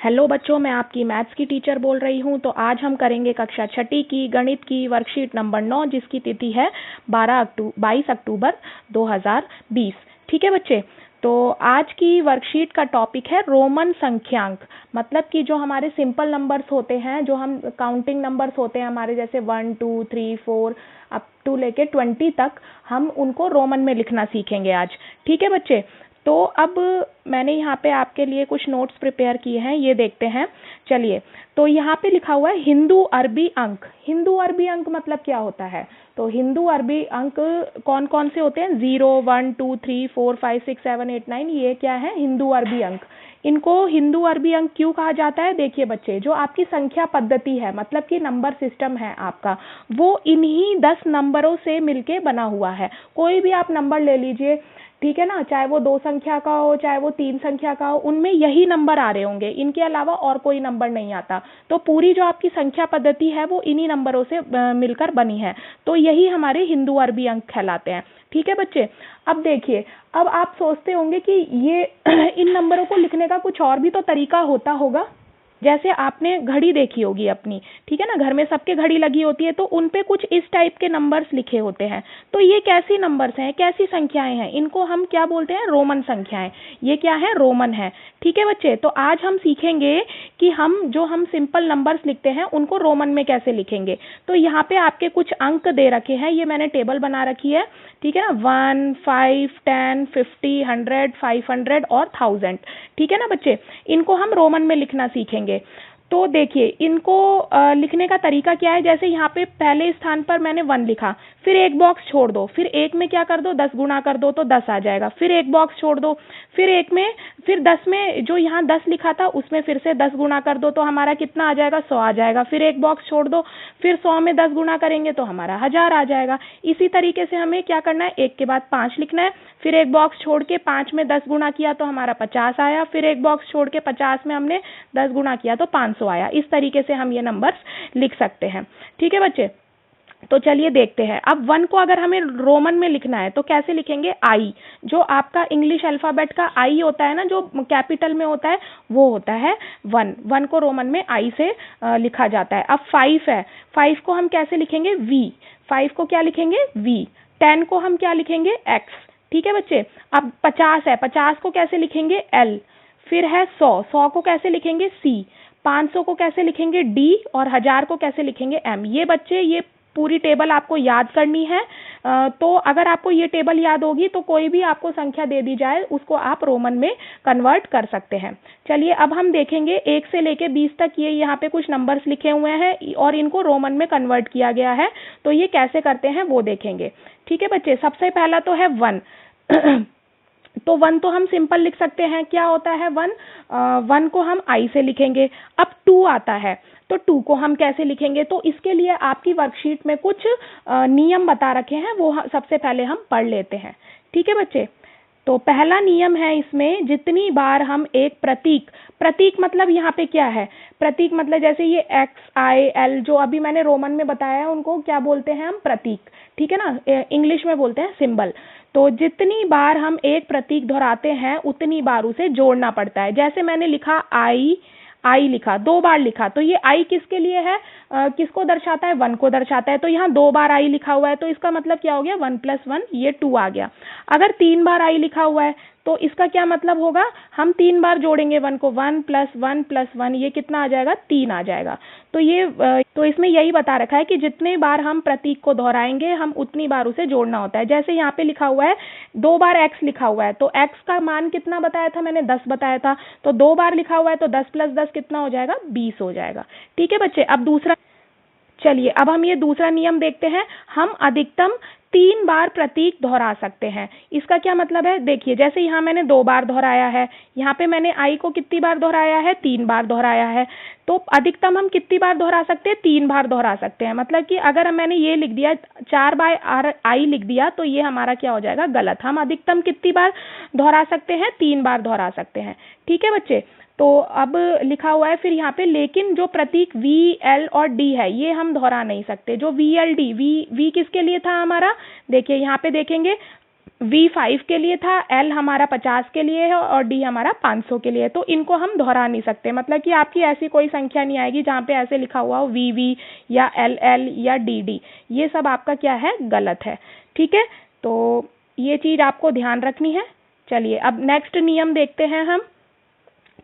Hello बच्चों, मैं आपकी मैथ्स की टीचर बोल रही हूँ। तो आज हम करेंगे कक्षा छठी की गणित की वर्कशीट नंबर 9, जिसकी तिथि है 22 अक्टूबर 2020। ठीक है बच्चे। तो आज की वर्कशीट का टॉपिक है रोमन संख्यांक। मतलब कि जो हमारे सिंपल नंबर्स होते हैं, जो हम काउंटिंग नंबर्स होते हैं हमारे, जैसे 1 2 3 4 अप टू लेके 20 तक, हम उनको रोमन में लिखना सीखेंगे आज। ठीक है बच्चे। तो अब मैंने यहाँ पे आपके लिए कुछ नोट्स प्रिपेयर किए हैं, ये देखते हैं। चलिए, तो यहाँ पे लिखा हुआ है हिंदू अरबी अंक। हिंदू अरबी अंक मतलब क्या होता है? तो हिंदू अरबी अंक कौन कौन से होते हैं? 0 1 2 3 4 5 6 7 8 9, ये क्या है? हिंदू अरबी अंक। इनको हिंदू अरबी अंक क्यों कहा जाता है? देखिए बच्चे, जो आपकी संख्या पद्धति है, मतलब कि नंबर सिस्टम है आपका, वो इन्हीं 10 नंबरों से मिलके बना हुआ है। कोई भी आप नंबर ले लीजिए, ठीक है ना, चाहे वो 2 संख्या का हो, चाहे वो 3 संख्या का हो, उनमें यही नंबर आ रहे होंगे, इनके अलावा और कोई नंबर नहीं आता। तो पूरी जो आपकी संख्या पद्धति है वो इन्हीं नंबरों से मिलकर बनी है। तो यही हमारे हिंदू अरबी अंक कहलाते हैं। ठीक है बच्चे। अब देखिए, अब आप सोचते होंगे कि ये इन नंबरों को लिखने का कुछ और भी तो तरीका होता होगा। जैसे आपने घड़ी देखी होगी अपनी, ठीक है ना, घर में सबके घड़ी लगी होती है, तो उन पे कुछ इस टाइप के नंबर्स लिखे होते हैं। तो ये कैसी नंबर्स हैं, कैसी संख्याएं हैं? इनको हम क्या बोलते हैं? रोमन संख्याएं। ये क्या है? रोमन है। ठीक है बच्चे। तो आज हम सीखेंगे कि हम सिंपल नंबर्स लिखते हैं उनको रोमन में कैसे लिखेंगे। तो यहाँ पे आपके कुछ अंक दे रखे हैं, ये मैंने टेबल बना रखी है। ठीक है ना, 1 5 10 50 100 500 और 1000। ठीक है ना बच्चे। इनको हम रोमन में लिखना सीखेंगे। तो देखिए, इनको लिखने का तरीका क्या है। जैसे यहाँ पे पहले स्थान पर मैंने 1 लिखा, फिर एक बॉक्स छोड़ दो, फिर एक में क्या कर दो, 10 गुणा कर दो तो 10 आ जाएगा। फिर एक बॉक्स छोड़ दो, फिर 10 में जो यहाँ 10 लिखा था उसमें फिर से 10 गुणा कर दो तो हमारा कितना आ जाएगा? 100 आ जाएगा। फिर एक बॉक्स छोड़ दो, फिर 100 में 10 गुणा करेंगे तो हमारा 1000 आ जाएगा। इसी तरीके से हमें क्या करना है, एक के बाद 5 लिखना है, फिर एक बॉक्स छोड़ के 5 में 10 गुणा किया तो हमारा 50 आया, फिर एक बॉक्स छोड़ के 50 में हमने 10 गुणा किया तो 500 आया। इस तरीके से हम ये नंबर्स लिख सकते हैं। ठीक है बच्चे। तो चलिए देखते हैं। अब 1 को अगर हमें रोमन में लिखना है तो कैसे लिखेंगे? आई। जो आपका इंग्लिश अल्फाबेट का आई होता है ना, जो कैपिटल में होता है, वो होता है 1। 1 को रोमन में आई से लिखा जाता है। अब 5 है, 5 को हम कैसे लिखेंगे? वी। 5 को क्या लिखेंगे? वी। 10 को हम क्या लिखेंगे? एक्स। ठीक है बच्चे। अब 50 है, 50 को कैसे लिखेंगे? एल। फिर है 100, 100 को कैसे लिखेंगे? सी। 500 को कैसे लिखेंगे? डी। और 1000 को कैसे लिखेंगे? एम। ये बच्चे, ये पूरी टेबल आपको याद करनी है। तो अगर आपको ये टेबल याद होगी तो कोई भी आपको संख्या दे दी जाए उसको आप रोमन में कन्वर्ट कर सकते हैं। चलिए, अब हम देखेंगे 1 से लेके 20 तक ये यहाँ पे कुछ नंबर्स लिखे हुए हैं और इनको रोमन में कन्वर्ट किया गया है। तो ये कैसे करते हैं वो देखेंगे। ठीक है बच्चे। सबसे पहला तो है 1। तो 1 तो हम सिंपल लिख सकते हैं। क्या होता है 1? 1 को हम आई से लिखेंगे। अब 2 आता है, तो 2 को हम कैसे लिखेंगे? तो इसके लिए आपकी वर्कशीट में कुछ नियम बता रखे हैं, वो सबसे पहले हम पढ़ लेते हैं। ठीक है बच्चे। तो पहला नियम है इसमें, जितनी बार हम एक प्रतीक, प्रतीक मतलब यहाँ पे क्या है? प्रतीक मतलब जैसे ये एक्स आई एल, जो अभी मैंने रोमन में बताया है, उनको क्या बोलते हैं हम? प्रतीक। ठीक है ना, इंग्लिश में बोलते हैं सिंबल। तो जितनी बार हम एक प्रतीक दोहराते हैं उतनी बार उसे जोड़ना पड़ता है। जैसे मैंने लिखा आई, आई लिखा, 2 बार लिखा, तो ये आई किसके लिए है? किसको दर्शाता है? 1 को दर्शाता है। तो यहाँ 2 बार आई लिखा हुआ है, तो इसका मतलब क्या हो गया? 1 + 1, ये 2 आ गया। अगर 3 बार आई लिखा हुआ है तो इसका क्या मतलब होगा? हम 3 बार जोड़ेंगे 1 को, 1 + 1 + 1, ये कितना आ जाएगा? 3 आ जाएगा। तो इसमें यही बता रखा है कि जितने बार हम प्रतीक को दोहराएंगे हम उतनी बार उसे जोड़ना होता है। जैसे यहाँ पे लिखा हुआ है 2 बार x लिखा हुआ है, तो x का मान कितना बताया था मैंने? 10 बताया था। तो 2 बार लिखा हुआ है तो 10 + 10 कितना हो जाएगा? 20 हो जाएगा। ठीक है बच्चे। अब दूसरा, चलिए अब हम ये दूसरा नियम देखते हैं। हम अधिकतम 3 बार प्रतीक दोहरा सकते हैं। इसका क्या मतलब है? देखिए, जैसे यहाँ मैंने 2 बार दोहराया है, यहाँ पे मैंने आई को कितनी बार दोहराया है? 3 बार दोहराया है। तो अधिकतम हम कितनी बार दोहरा सकते हैं? 3 बार दोहरा सकते हैं। मतलब कि अगर मैंने ये लिख दिया 4 बार आई लिख दिया तो ये हमारा क्या हो जाएगा? गलत। हम अधिकतम कितनी बार दोहरा सकते हैं? 3 बार दोहरा सकते हैं। ठीक है बच्चे। तो अब लिखा हुआ है फिर यहाँ पे, लेकिन जो प्रतीक वी एल और डी है ये हम दोहरा नहीं सकते। जो वी एल डी, वी किसके लिए था हमारा? देखिए यहाँ पे देखेंगे, V5 के लिए था, L हमारा 50 के लिए है और D हमारा 500 के लिए है। तो इनको हम दोहरा नहीं सकते, मतलब कि आपकी ऐसी कोई संख्या नहीं आएगी जहाँ पे ऐसे लिखा हुआ हो VV या LL या DD। ये सब आपका क्या है, गलत है। ठीक है, तो ये चीज़ आपको ध्यान रखनी है। चलिए अब नेक्स्ट नियम देखते हैं हम।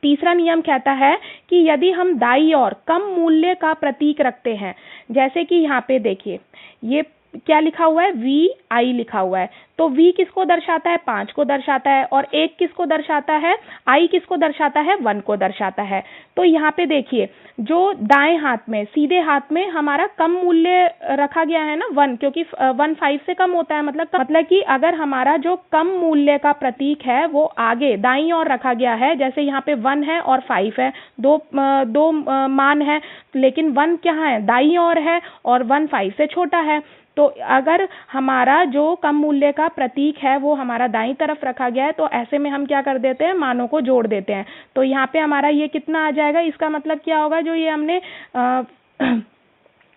तीसरा नियम कहता है कि यदि हम दाईं ओर कम मूल्य का प्रतीक रखते हैं, जैसे कि यहाँ पे देखिए ये क्या लिखा हुआ है, VI लिखा हुआ है। तो V किसको दर्शाता है, 5 को दर्शाता है, और 1 किसको दर्शाता है, I किसको दर्शाता है, 1 को दर्शाता है। तो यहाँ पे देखिए जो दाएं हाथ में, सीधे हाथ में हमारा कम मूल्य रखा गया है ना 1, क्योंकि 1 5 से कम होता है, मतलब कि अगर हमारा जो कम मूल्य का प्रतीक है वो आगे दाईं ओर रखा गया है, जैसे यहाँ पे 1 है और 5 है, दो मान है, लेकिन 1 क्या है, दाईं ओर है, और 1 5 से छोटा है। तो अगर हमारा जो कम मूल्य का प्रतीक है वो हमारा दाईं तरफ रखा गया है, तो ऐसे में हम क्या कर देते हैं, मानों को जोड़ देते हैं। तो यहाँ पे हमारा ये कितना आ जाएगा, इसका मतलब क्या होगा, जो ये हमने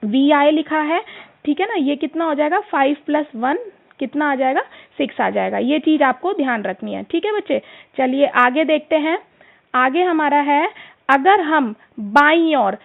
VI लिखा है, ठीक है ना, ये कितना हो जाएगा, 5 + 1 कितना आ जाएगा, 6 आ जाएगा। ये चीज़ आपको ध्यान रखनी है। ठीक है बच्चे, चलिए आगे देखते हैं। आगे हमारा है, अगर हम बाईं ओर,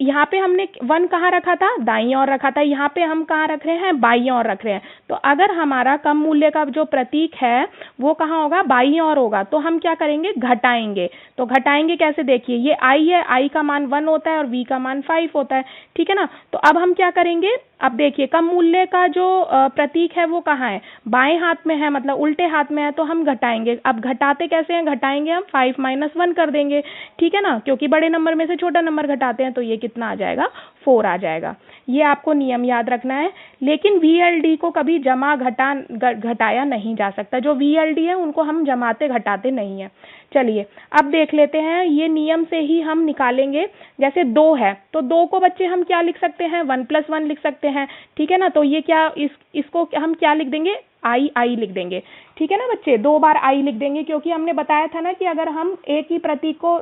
यहाँ पे हमने 1 कहाँ रखा था, दाईं ओर रखा था, यहाँ पे हम कहाँ रख रहे हैं, बाईं ओर रख रहे हैं। तो अगर हमारा कम मूल्य का जो प्रतीक है वो कहाँ होगा, बाईं ओर होगा, तो हम क्या करेंगे, घटाएंगे। तो घटाएंगे कैसे, देखिए ये I है, I का मान 1 होता है और V का मान 5 होता है। ठीक है ना, तो अब हम क्या करेंगे, अब देखिए कम मूल्य का जो प्रतीक है वो कहाँ है, बाएं हाथ में है, मतलब उल्टे हाथ में है, तो हम घटाएंगे। अब घटाते कैसे हैं, घटाएंगे हम 5 - 1 कर देंगे। ठीक है ना, क्योंकि बड़े नंबर में से छोटा नंबर घटाते हैं, तो ये कितना आ जाएगा, 4 आ जाएगा। ये आपको नियम याद रखना है। लेकिन VLD को कभी जमा घटाया नहीं जा सकता। जो VLD है उनको हम जमाते घटाते नहीं है। चलिए अब देख लेते हैं, ये नियम से ही हम निकालेंगे। जैसे 2 है तो 2 को बच्चे हम क्या लिख सकते हैं, 1 + 1 लिख सकते हैं। ठीक है ना, तो ये क्या, इसको हम क्या लिख देंगे, I लिख देंगे। ठीक है ना बच्चे, 2 बार I लिख देंगे, क्योंकि हमने बताया था ना कि अगर हम एक ही प्रतीक को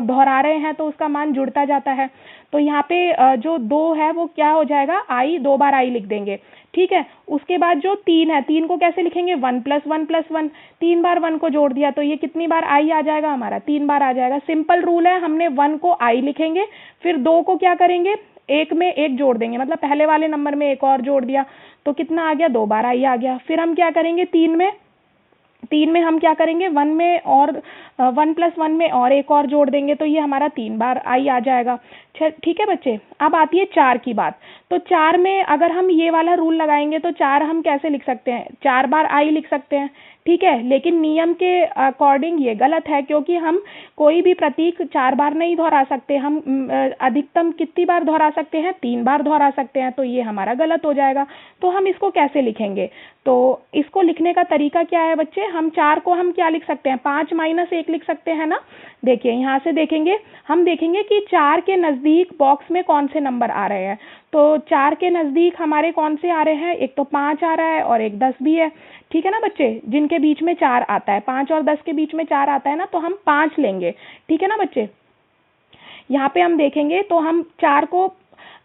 दोहरा रहे हैं तो उसका मान जुड़ता जाता है। तो यहाँ पे जो 2 है वो क्या हो जाएगा, I, 2 बार I लिख देंगे। ठीक है, उसके बाद जो 3 है, 3 को कैसे लिखेंगे, 1 + 1 + 1, 3 बार 1 को जोड़ दिया, तो ये कितनी बार I आ जाएगा, हमारा 3 बार आ जाएगा। सिंपल रूल है, हमने 1 को I लिखेंगे, फिर 2 को क्या करेंगे, एक में एक जोड़ देंगे, मतलब पहले वाले नंबर में एक और जोड़ दिया, तो कितना आ गया, 2 बार I आ गया। फिर हम क्या करेंगे, 3 में हम क्या करेंगे, 1 में और 1 + 1 में और एक और जोड़ देंगे, तो ये हमारा 3 बार I आ जाएगा। ठीक है बच्चे, अब आती है 4 की बात। तो 4 में अगर हम ये वाला रूल लगाएंगे तो 4 हम कैसे लिख सकते हैं, 4 बार I लिख सकते हैं। ठीक है, लेकिन नियम के अकॉर्डिंग ये गलत है, क्योंकि हम कोई भी प्रतीक 4 बार नहीं दोहरा सकते। हम अधिकतम कितनी बार दोहरा सकते हैं, 3 बार दोहरा सकते हैं, तो ये हमारा गलत हो जाएगा। तो हम इसको कैसे लिखेंगे, तो इसको लिखने का तरीका क्या है बच्चे, हम 4 को हम क्या लिख सकते हैं, 5 - 1 लिख सकते हैं ना। देखिए यहाँ से देखेंगे, हम देखेंगे कि 4 के नज़दीक बॉक्स में कौन से नंबर आ रहे हैं। तो 4 के नज़दीक हमारे कौन से आ रहे हैं, एक तो 5 आ रहा है और एक 10 भी है। ठीक है ना बच्चे, जिनके बीच में 4 आता है, 5 और 10 के बीच में 4 आता है ना, तो हम 5 लेंगे। ठीक है ना बच्चे, यहाँ पे हम देखेंगे तो हम 4 को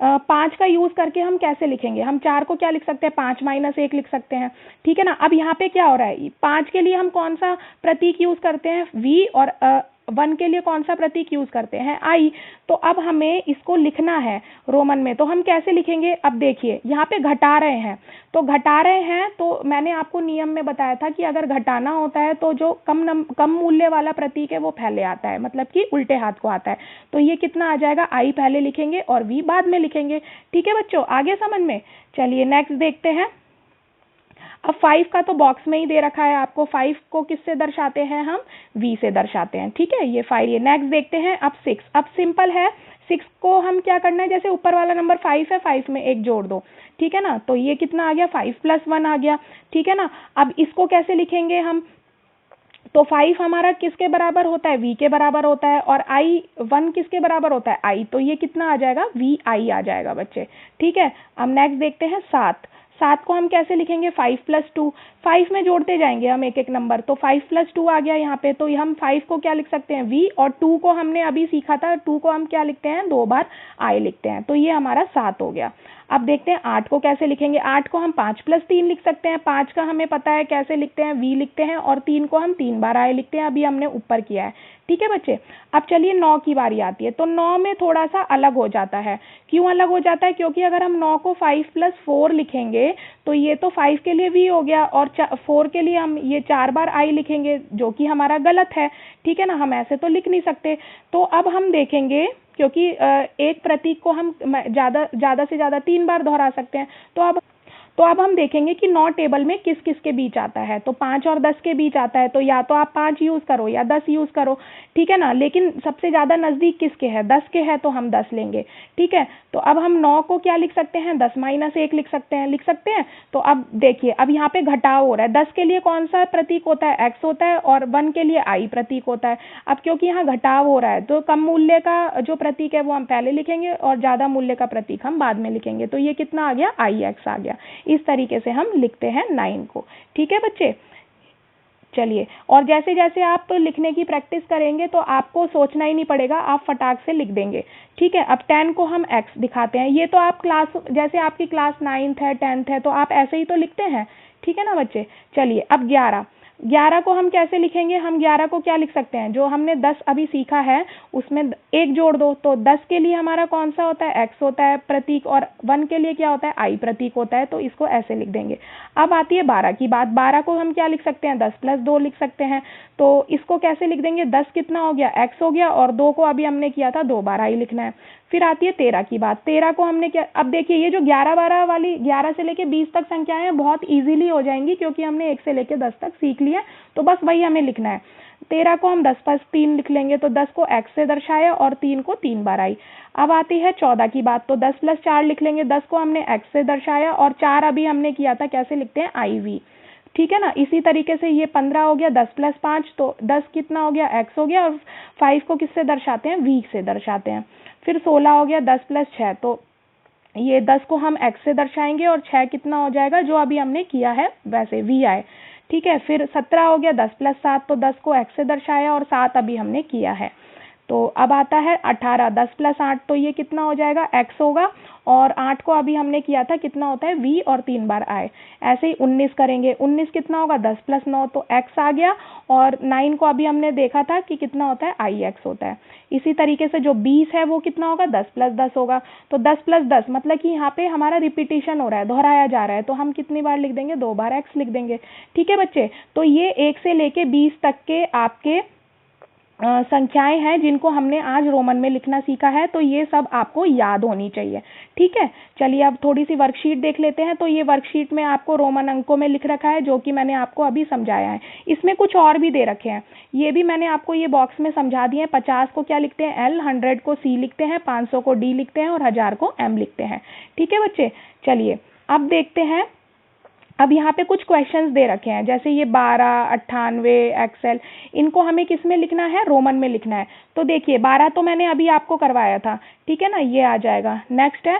5 का यूज करके हम कैसे लिखेंगे, हम 4 को क्या लिख सकते हैं, 5 - 1 लिख सकते हैं। ठीक है ना, अब यहाँ पे क्या हो रहा है, 5 के लिए हम कौन सा प्रतीक यूज करते हैं, V, और 1 के लिए कौन सा प्रतीक यूज करते हैं, I। तो अब हमें इसको लिखना है रोमन में, तो हम कैसे लिखेंगे, अब देखिए यहाँ पे घटा रहे हैं, तो घटा रहे हैं, तो मैंने आपको नियम में बताया था कि अगर घटाना होता है तो जो कम मूल्य वाला प्रतीक है वो पहले आता है, मतलब कि उल्टे हाथ को आता है। तो ये कितना आ जाएगा, I पहले लिखेंगे और V बाद में लिखेंगे। ठीक है बच्चों, आगे समझ में। चलिए नेक्स्ट देखते हैं। अब 5 का तो बॉक्स में ही दे रखा है आपको, 5 को किससे दर्शाते हैं हम, V से दर्शाते हैं। ठीक है, ये 5, ये नेक्स्ट देखते हैं। अब 6, अब सिंपल है, 6 को हम क्या करना है, जैसे ऊपर वाला नंबर 5 है, 5 में एक जोड़ दो। ठीक है ना, तो ये कितना आ गया, 5 + 1 आ गया। ठीक है ना, अब इसको कैसे लिखेंगे हम, तो 5 हमारा किसके बराबर होता है, V के बराबर होता है, और I 1 किसके बराबर होता है, I, तो ये कितना आ जाएगा, VI आ जाएगा बच्चे। ठीक है, अब नेक्स्ट देखते हैं 7। 7 को हम कैसे लिखेंगे, 5 + 2, 5 में जोड़ते जाएंगे हम एक एक नंबर, तो 5 + 2 आ गया यहाँ पे। तो हम 5 को क्या लिख सकते हैं, V, और 2 को हमने अभी सीखा था, 2 को हम क्या लिखते हैं, 2 बार I लिखते हैं, तो ये हमारा 7 हो गया। अब देखते हैं 8 को कैसे लिखेंगे। 8 को हम 5 + 3 लिख सकते हैं। 5 का हमें पता है कैसे लिखते हैं, v लिखते हैं, और 3 को हम 3 बार आए लिखते हैं, अभी हमने ऊपर किया है। ठीक है बच्चे। अब चलिए 9 की बारी आती है। तो 9 में थोड़ा सा अलग हो जाता है। क्यों अलग हो जाता है? क्योंकि अगर हम 9 को 5 + 4 लिखेंगे तो ये तो 5 के लिए v हो गया, और 4 के लिए हम ये 4 बार i लिखेंगे, जो कि हमारा गलत है। ठीक है ना, हम ऐसे तो लिख नहीं सकते। तो अब हम देखेंगे, क्योंकि एक प्रतीक को हम ज़्यादा से ज़्यादा 3 बार दोहरा सकते हैं। तो अब हम देखेंगे कि 9 टेबल में किस किस के बीच आता है। तो 5 और 10 के बीच आता है, तो या तो आप 5 यूज़ करो या 10 यूज़ करो। ठीक है ना, लेकिन सबसे ज़्यादा नज़दीक किसके है? 10 के है, तो हम 10 लेंगे। ठीक है, तो अब हम 9 को क्या लिख सकते हैं? 10 - 1 लिख सकते हैं। तो अब देखिए, अब यहाँ पे घटाव हो रहा है। 10 के लिए कौन सा प्रतीक होता है? x होता है, और 1 के लिए i प्रतीक होता है। अब क्योंकि यहाँ घटाव हो रहा है, तो कम मूल्य का जो प्रतीक है वो हम पहले लिखेंगे, और ज़्यादा मूल्य का प्रतीक हम बाद में लिखेंगे। तो ये कितना आ गया? ix आ गया। इस तरीके से हम लिखते हैं 9 को। ठीक है बच्चे, चलिए। और जैसे जैसे आप लिखने की प्रैक्टिस करेंगे तो आपको सोचना ही नहीं पड़ेगा, आप फटाक से लिख देंगे। ठीक है, अब 10 को हम x दिखाते हैं। ये तो आप जैसे आपकी क्लास 9th है, 10th है, तो आप ऐसे ही तो लिखते हैं। ठीक है ना बच्चे। चलिए, अब 11 को हम कैसे लिखेंगे? हम 11 को क्या लिख सकते हैं? जो हमने 10 अभी सीखा है उसमें 1 जोड़ दो, तो 10 के लिए हमारा कौन सा होता है? x होता है प्रतीक, और 1 के लिए क्या होता है? i प्रतीक होता है। तो इसको ऐसे लिख देंगे। अब आती है 12 की बात। 12 को हम क्या लिख सकते हैं? 10 + 2 लिख सकते हैं। तो इसको कैसे लिख देंगे? 10 कितना हो गया? x हो गया, और 2 को अभी हमने किया था 2 बार i लिखना है। फिर आती है 13 की बात। 13 को हमने क्या, अब देखिए ये जो 11 12 वाली 11 से लेके 20 तक संख्याएं हैं बहुत इजीली हो जाएंगी, क्योंकि हमने 1 से लेके 10 तक सीख लिया। तो बस वही हमें लिखना है। 13 को हम 10 + 3 लिख लेंगे, तो 10 को x से दर्शाया, और 3 को 3 बार आई। अब आती है 14 की बात। तो 10 + 4 लिख लेंगे। 10 को हमने x से दर्शाया, और 4 अभी हमने किया था, कैसे लिखते हैं? iv। ठीक है ना, इसी तरीके से ये 15 हो गया। 10 + 5, तो 10 कितना हो गया? x हो गया, और 5 को किससे दर्शाते हैं? v से दर्शाते हैं। फिर 16 हो गया। 10 + 6, तो ये 10 को हम x से दर्शाएंगे, और 6 कितना हो जाएगा? जो अभी हमने किया है वैसे vi। ठीक है, फिर 17 हो गया। 10 + 7, तो 10 को x से दर्शाया, और 7 अभी हमने किया है। तो अब आता है 18। 10 + 8, तो ये कितना हो जाएगा? x होगा, और 8 को अभी हमने किया था, कितना होता है? v, और 3 बार आए। ऐसे ही 19 करेंगे। 19 कितना होगा? 10 + 9, तो x आ गया, और 9 को अभी हमने देखा था कि कितना होता है? ix होता है। इसी तरीके से जो 20 है वो कितना होगा? 10 + 10 होगा। तो 10 + 10 मतलब कि यहाँ पे हमारा रिपीटिशन हो रहा है, दोहराया जा रहा है, तो हम कितनी बार लिख देंगे? 2 बार x लिख देंगे। ठीक है बच्चे, तो ये 1 से लेके 20 तक के आपके संख्याएं हैं जिनको हमने आज रोमन में लिखना सीखा है। तो ये सब आपको याद होनी चाहिए। ठीक है, चलिए अब थोड़ी सी वर्कशीट देख लेते हैं। तो ये वर्कशीट में आपको रोमन अंकों में लिख रखा है, जो कि मैंने आपको अभी समझाया है। इसमें कुछ और भी दे रखे हैं, ये भी मैंने आपको ये बॉक्स में समझा दिए हैं। 50 को क्या लिखते हैं? L, 100 को C लिखते हैं, 500 को D लिखते हैं, और 1000 को M लिखते हैं। ठीक है बच्चे, चलिए अब देखते हैं। अब यहाँ पे कुछ क्वेश्चंस दे रखे हैं, जैसे ये 12, 98, एक्सेल, इनको हमें किस में लिखना है? रोमन में लिखना है। तो देखिए 12 तो मैंने अभी आपको करवाया था। ठीक है ना, ये आ जाएगा। नेक्स्ट है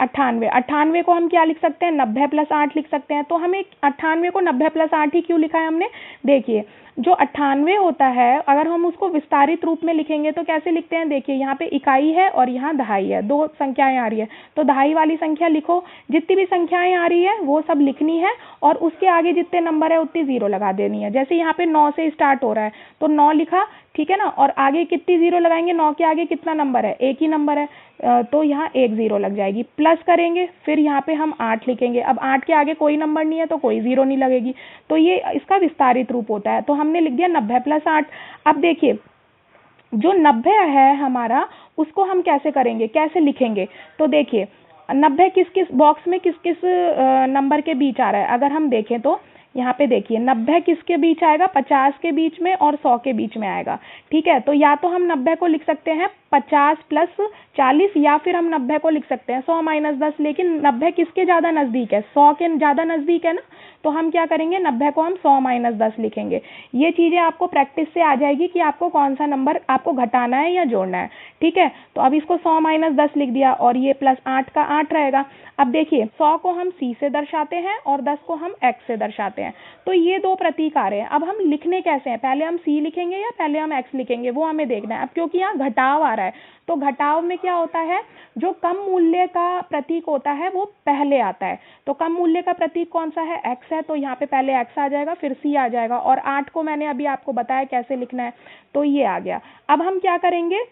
98। 98 को हम क्या लिख सकते हैं? 90 + 8 लिख सकते हैं। तो हमें 98 को 90 + 8 ही क्यों लिखा है हमने? देखिए जो 98 होता है, अगर हम उसको विस्तारित रूप में लिखेंगे तो कैसे लिखते हैं? देखिए यहाँ पे इकाई है और यहाँ दहाई है, दो संख्याएं आ रही है, तो दहाई वाली संख्या लिखो। जितनी भी संख्याएं आ रही है वो सब लिखनी है, और उसके आगे जितने नंबर है उतनी 0 लगा देनी है। जैसे यहाँ पे 9 से स्टार्ट हो रहा है, तो 9 लिखा। ठीक है ना, और आगे कितनी 0 लगाएंगे? 9 के आगे कितना नंबर है? एक ही नंबर है, तो यहाँ 1 0 लग जाएगी। प्लस करेंगे, फिर यहाँ पे हम 8 लिखेंगे। अब 8 के आगे कोई नंबर नहीं है तो कोई 0 नहीं लगेगी, तो ये इसका विस्तारित रूप होता है। तो हमने लिख दिया 90 + 8। अब देखिए जो 90 है हमारा, उसको हम कैसे करेंगे, कैसे लिखेंगे? तो देखिए 90 किस किस बॉक्स में किस किस नंबर के बीच आ रहा है? अगर हम देखें तो यहाँ पे देखिए 90 किसके बीच आएगा? 50 के बीच में और 100 के बीच में आएगा। ठीक है, तो या तो हम 90 को लिख सकते हैं 50 + 40, या फिर हम 90 को लिख सकते हैं 100 - 10। लेकिन 90 किसके ज़्यादा नज़दीक है? 100 के ज़्यादा नज़दीक है ना, तो हम क्या करेंगे? 90 को हम 100 - 10 लिखेंगे। ये चीज़ें आपको प्रैक्टिस से आ जाएगी कि आपको कौन सा नंबर आपको घटाना है या जोड़ना है। ठीक है, तो अब इसको 100 माइनस 10 लिख दिया और ये प्लस 8 का 8 रहेगा। अब देखिए 100 को हम c से दर्शाते हैं और 10 को हम x से दर्शाते हैं, तो ये दो प्रतीक आ रहे हैं। अब हम लिखने कैसे हैं, पहले हम c लिखेंगे या पहले हम x लिखेंगे, वो हमें देखना है। अब क्योंकि यहाँ घटाव आ रहा है, तो घटाव में क्या होता है, जो कम मूल्य का प्रतीक होता है वो पहले आता है। तो कम मूल्य का प्रतीक कौन सा है, x है, तो यहाँ पे पहले x आ जाएगा, फिर c आ जाएगा, और 8 को मैंने अभी आपको बताया कैसे लिखना है, तो ये आ गया। अब हम क्या करेंगे,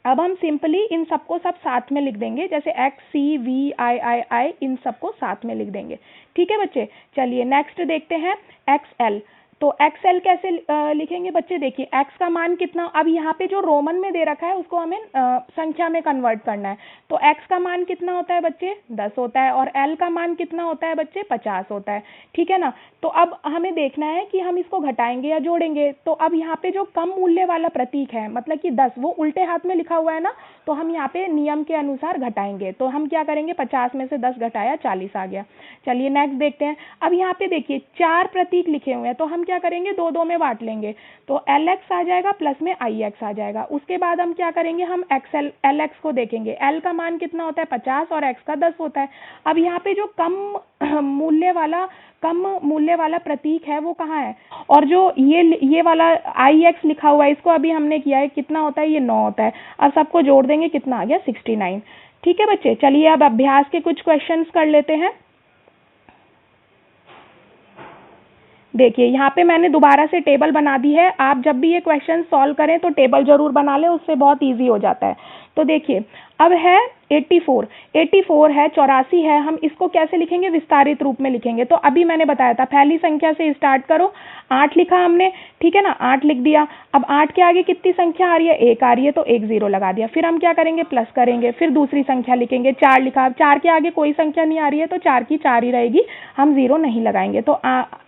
अब हम सिंपली इन सबको सब साथ में लिख देंगे, जैसे x c v i इन सबको साथ में लिख देंगे। ठीक है बच्चे, चलिए नेक्स्ट देखते हैं xl। तो xl कैसे लिखेंगे बच्चे, देखिए x का मान कितना, अब यहाँ पे जो रोमन में दे रखा है उसको हमें संख्या में कन्वर्ट करना है। तो x का मान कितना होता है बच्चे, 10 होता है, और l का मान कितना होता है बच्चे, 50 होता है। ठीक है ना, तो अब हमें देखना है कि हम इसको घटाएंगे या जोड़ेंगे। तो अब यहाँ पे जो कम मूल्य वाला प्रतीक है, मतलब कि 10, वो उल्टे हाथ में लिखा हुआ है ना, तो हम यहाँ पे नियम के अनुसार घटाएंगे। तो हम क्या करेंगे, 50 में से 10 घटाया 40 आ गया। चलिए नेक्स्ट देखते हैं। अब यहाँ पे देखिए 4 प्रतीक लिखे हुए हैं, तो हम क्या करेंगे, 2 में बांट लेंगे, तो LX आ जाएगा प्लस में IX आ जाएगा। उसके बाद हम क्या करेंगे, हम LX को देखेंगे, L का मान कितना होता है 50 और X का 10 होता है। अब यहाँ पे जो कम मूल्य वाला प्रतीक है वो कहाँ है, और जो ये वाला IX लिखा हुआ है, इसको अभी हमने किया है, कितना होता है, ये 9 होता है। अब सबको जोड़ देंगे, कितना आ गया, 69। ठीक है बच्चे, चलिए अब अभ्यास के कुछ क्वेश्चंस कर लेते हैं। देखिए यहाँ पे मैंने दोबारा से टेबल बना दी है, आप जब भी ये क्वेश्चन सॉल्व करें तो टेबल जरूर बना लें, उससे बहुत इजी हो जाता है। तो देखिए अब है 84 है, 84 है, हम इसको कैसे लिखेंगे, विस्तारित रूप में लिखेंगे। तो अभी मैंने बताया था पहली संख्या से स्टार्ट करो, 8 लिखा हमने, ठीक है ना, 8 लिख दिया। अब 8 के आगे कितनी संख्या आ रही है, 1 आ रही है, तो 1 0 लगा दिया। फिर हम क्या करेंगे, प्लस करेंगे, फिर दूसरी संख्या लिखेंगे, 4 लिखा, अब 4 के आगे कोई संख्या नहीं आ रही है, तो 4 की 4 ही रहेगी, हम 0 नहीं लगाएंगे। तो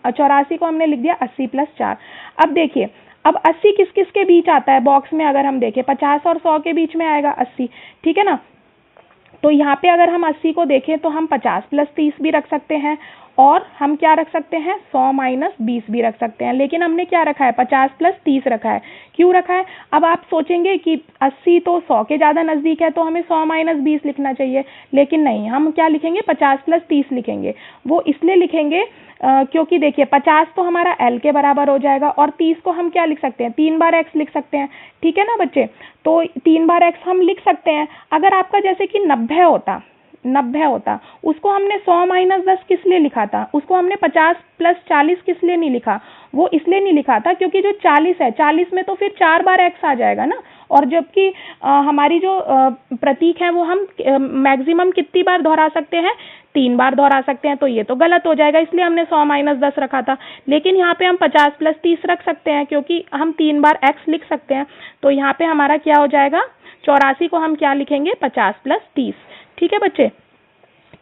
84 को हमने लिख दिया 80 प्लस 4। अब देखिए अब 80 किस किस के बीच आता है, बॉक्स में अगर हम देखें 50 और 100 के बीच में आएगा 80, ठीक है ना। तो यहाँ पे अगर हम 80 को देखें तो हम 50 प्लस 30 भी रख सकते हैं, और हम क्या रख सकते हैं, 100 माइनस 20 भी रख सकते हैं। लेकिन हमने क्या रखा है, 50 प्लस 30 रखा है। क्यों रखा है, अब आप सोचेंगे कि 80 तो 100 के ज़्यादा नज़दीक है, तो हमें 100 माइनस 20 लिखना चाहिए, लेकिन नहीं, हम क्या लिखेंगे, 50 प्लस 30 लिखेंगे। वो इसलिए लिखेंगे क्योंकि देखिए 50 तो हमारा L के बराबर हो जाएगा, और 30 को हम क्या लिख सकते हैं, 3 बार x लिख सकते हैं। ठीक है ना बच्चे, तो 3 बार x हम लिख सकते हैं। अगर आपका जैसे कि 90 होता, उसको हमने 100 माइनस 10 किस लिए लिखा था, उसको हमने 50 प्लस 40 किस लिए नहीं लिखा, वो इसलिए नहीं लिखा था क्योंकि जो 40 है, 40 में तो फिर 4 बार x आ जाएगा ना, और जबकि हमारी जो प्रतीक है वो हम मैक्सिमम कितनी बार दोहरा सकते हैं, 3 बार दोहरा सकते हैं, तो ये तो गलत हो जाएगा, इसलिए हमने 100 माइनस 10 रखा था। लेकिन यहाँ पे हम 50 प्लस 30 रख सकते हैं, क्योंकि हम 3 बार x लिख सकते हैं। तो यहाँ पे हमारा क्या हो जाएगा, 84 को हम क्या लिखेंगे, 50 प्लस 30। ठीक है बच्चे,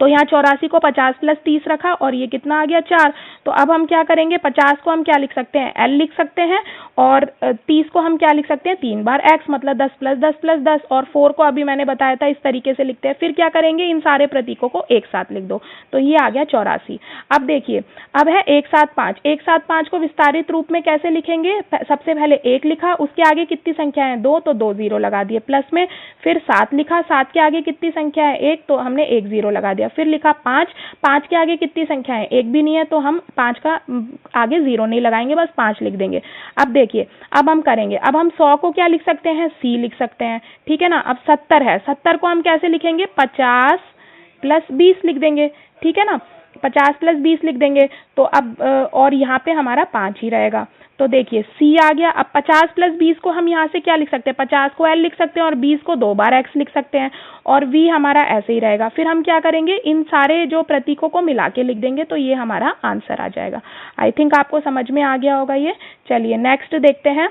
तो यहाँ 84 को 50 प्लस 30 रखा, और ये कितना आ गया, 4। तो अब हम क्या करेंगे, 50 को हम क्या लिख सकते हैं, L लिख सकते हैं, और 30 को हम क्या लिख सकते हैं, 3 बार x, मतलब 10 प्लस 10 प्लस 10, और 4 को अभी मैंने बताया था इस तरीके से लिखते हैं। फिर क्या करेंगे, इन सारे प्रतीकों को एक साथ लिख दो, तो ये आ गया 84। अब देखिए अब है 175 को विस्तारित रूप में कैसे लिखेंगे, सबसे पहले 1 लिखा, उसके आगे कितनी संख्या है, 2, तो 2 0 लगा दिए, प्लस में फिर 7 लिखा, 7 के आगे कितनी संख्या है, 1, तो हमने 1 0 लगा दिया। फिर लिखा 5 के आगे कितनी संख्या है, 1 भी नहीं है, तो हम 5 का आगे 0 नहीं लगाएंगे, बस 5 लिख देंगे। अब देखिए अब हम करेंगे, अब हम 100 को क्या लिख सकते हैं, C लिख सकते हैं, ठीक है ना। अब 70 है, 70 को हम कैसे लिखेंगे, 50 प्लस 20 लिख देंगे, ठीक है ना, 50 प्लस 20 लिख देंगे। तो अब और यहाँ पे हमारा 5 ही रहेगा। तो देखिए C आ गया। अब 50 प्लस 20 को हम यहाँ से क्या लिख सकते हैं, 50 को L लिख सकते हैं, और 20 को 2 बार x लिख सकते हैं, और V हमारा ऐसे ही रहेगा। फिर हम क्या करेंगे, इन सारे जो प्रतीकों को मिला के लिख देंगे, तो ये हमारा आंसर आ जाएगा। आई थिंक आपको समझ में आ गया होगा ये। चलिए नेक्स्ट देखते हैं।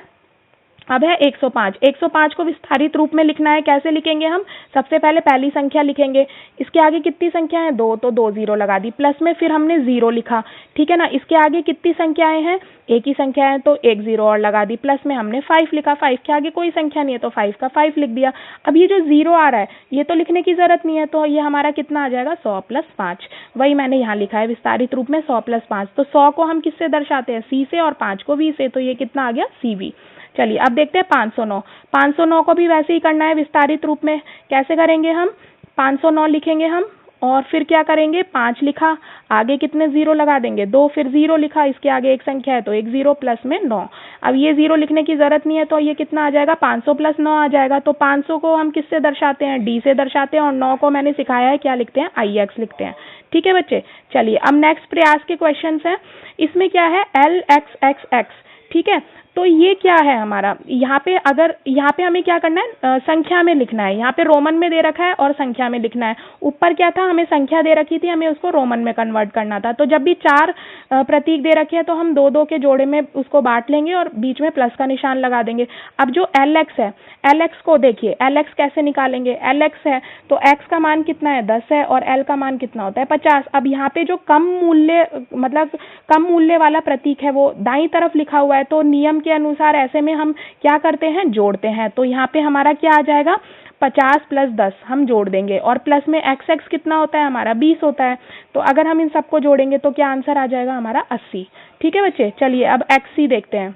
अब है 105 को विस्तारित रूप में लिखना है, कैसे लिखेंगे हम, सबसे पहले पहली संख्या लिखेंगे, इसके आगे कितनी संख्या है, 2, तो 2 0 लगा दी, प्लस में फिर हमने 0 लिखा, ठीक है ना। इसके आगे कितनी संख्याएं हैं, एक ही संख्या है, तो 1 0 और लगा दी, प्लस में हमने 5 लिखा, 5 के आगे कोई संख्या नहीं है, तो 5 का 5 लिख दिया। अब ये जो 0 आ रहा है ये तो लिखने की जरूरत नहीं है, तो ये हमारा कितना आ जाएगा, 100 प्लस 5। वही मैंने यहाँ लिखा है विस्तारित रूप में, 100 प्लस 5। तो 100 को हम किससे दर्शाते हैं, C से, और 5 को V से, तो ये कितना आ गया, CV। चलिए अब देखते हैं 509। 509 को भी वैसे ही करना है विस्तारित रूप में। कैसे करेंगे हम? 509 लिखेंगे हम और फिर क्या करेंगे? 5 लिखा, आगे कितने जीरो लगा देंगे? 2, फिर 0 लिखा, इसके आगे एक संख्या है तो एक 0 प्लस में 9। अब ये 0 लिखने की जरूरत नहीं है तो ये कितना आ जाएगा? 500 प्लस 9 आ जाएगा। तो 500 को हम किससे दर्शाते हैं? डी से दर्शाते हैं और 9 को मैंने सिखाया है क्या लिखते हैं? आई एक्स लिखते हैं। ठीक है बच्चे, चलिए अब नेक्स्ट प्रयास के क्वेश्चन है। इसमें क्या है? L x x x. ठीक है, तो ये क्या है हमारा? यहाँ पे अगर यहाँ पे हमें क्या करना है? संख्या में लिखना है। यहाँ पे रोमन में दे रखा है और संख्या में लिखना है। ऊपर क्या था? हमें संख्या दे रखी थी, हमें उसको रोमन में कन्वर्ट करना था। तो जब भी 4 प्रतीक दे रखे हैं तो हम 2 2 के जोड़े में उसको बांट लेंगे और बीच में प्लस का निशान लगा देंगे। अब जो एल एक्स है, एल एक्स को देखिए, एल एक्स कैसे निकालेंगे? एल एक्स है तो एक्स का मान कितना है? 10 है और एल का मान कितना होता है? 50। अब यहाँ पे जो कम मूल्य मतलब कम मूल्य वाला प्रतीक है वो दाईं तरफ लिखा हुआ है, तो नियम के अनुसार ऐसे में हम क्या करते हैं? जोड़ते हैं। तो यहाँ पे हमारा क्या आ जाएगा? 50 प्लस 10 हम जोड़ देंगे और प्लस में एक्स एक्स कितना होता है हमारा? 20 होता है। तो अगर हम इन सबको जोड़ेंगे तो क्या आंसर आ जाएगा हमारा? 80। ठीक है बच्चे, चलिए अब एक्स सी देखते हैं।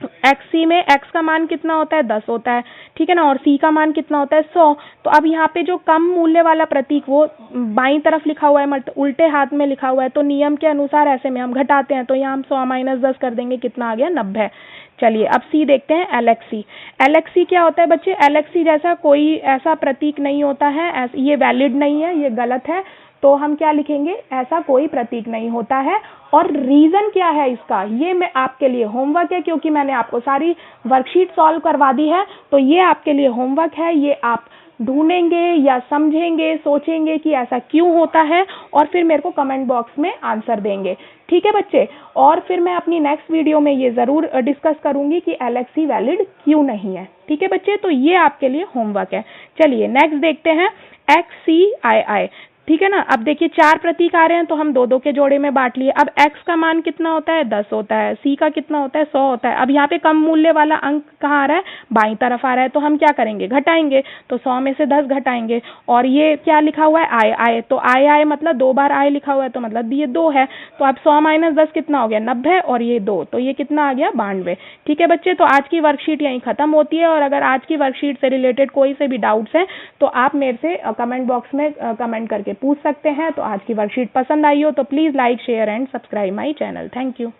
एक्स सी में एक्स का मान कितना होता है? 10 होता है। ठीक है ना, और सी का मान कितना होता है? 100। तो अब यहाँ पे जो कम मूल्य वाला प्रतीक वो बाईं तरफ लिखा हुआ है, मतलब उल्टे हाथ में लिखा हुआ है, तो नियम के अनुसार ऐसे में हम घटाते हैं। तो यहाँ हम 100 माइनस 10 कर देंगे, कितना आ गया? 90। चलिए अब सी देखते हैं, एलेक्सी। एलेक्सी क्या होता है बच्चे? एलेक्सी जैसा कोई ऐसा प्रतीक नहीं होता है, ये वैलिड नहीं है, ये गलत है। तो हम क्या लिखेंगे? ऐसा कोई प्रतीक नहीं होता है। और रीजन क्या है इसका? ये मैं आपके लिए होमवर्क है, क्योंकि मैंने आपको सारी वर्कशीट सॉल्व करवा दी है। तो ये आपके लिए होमवर्क है, ये आप ढूंढेंगे या समझेंगे, सोचेंगे कि ऐसा क्यों होता है और फिर मेरे को कमेंट बॉक्स में आंसर देंगे। ठीक है बच्चे, और फिर मैं अपनी नेक्स्ट वीडियो में ये जरूर डिस्कस करूंगी कि एलेक्सी वैलिड क्यों नहीं है। ठीक है बच्चे, तो ये आपके लिए होमवर्क है। चलिए नेक्स्ट देखते हैं, एक्स सी आई आई। ठीक है ना, अब देखिए 4 प्रतीक आ रहे हैं तो हम 2 2 के जोड़े में बांट लिए। अब x का मान कितना होता है? 10 होता है। c का कितना होता है? 100 होता है। अब यहाँ पे कम मूल्य वाला अंक कहाँ आ रहा है? बाईं तरफ आ रहा है। तो हम क्या करेंगे? घटाएंगे। तो 100 में से 10 घटाएंगे और ये क्या लिखा हुआ है? आई आई। तो आई आई मतलब 2 बार आई लिखा हुआ है, तो मतलब ये 2 है। तो अब 100 माइनस 10 कितना हो गया? 90 और ये 2, तो ये कितना आ गया? 92। ठीक है बच्चे, तो आज की वर्कशीट यहीं खत्म होती है। और अगर आज की वर्कशीट से रिलेटेड कोई से भी डाउट्स हैं तो आप मेरे से कमेंट बॉक्स में कमेंट करके पूछ सकते हैं। तो आज की वर्कशीट पसंद आई हो तो please like share and subscribe my channel. Thank you.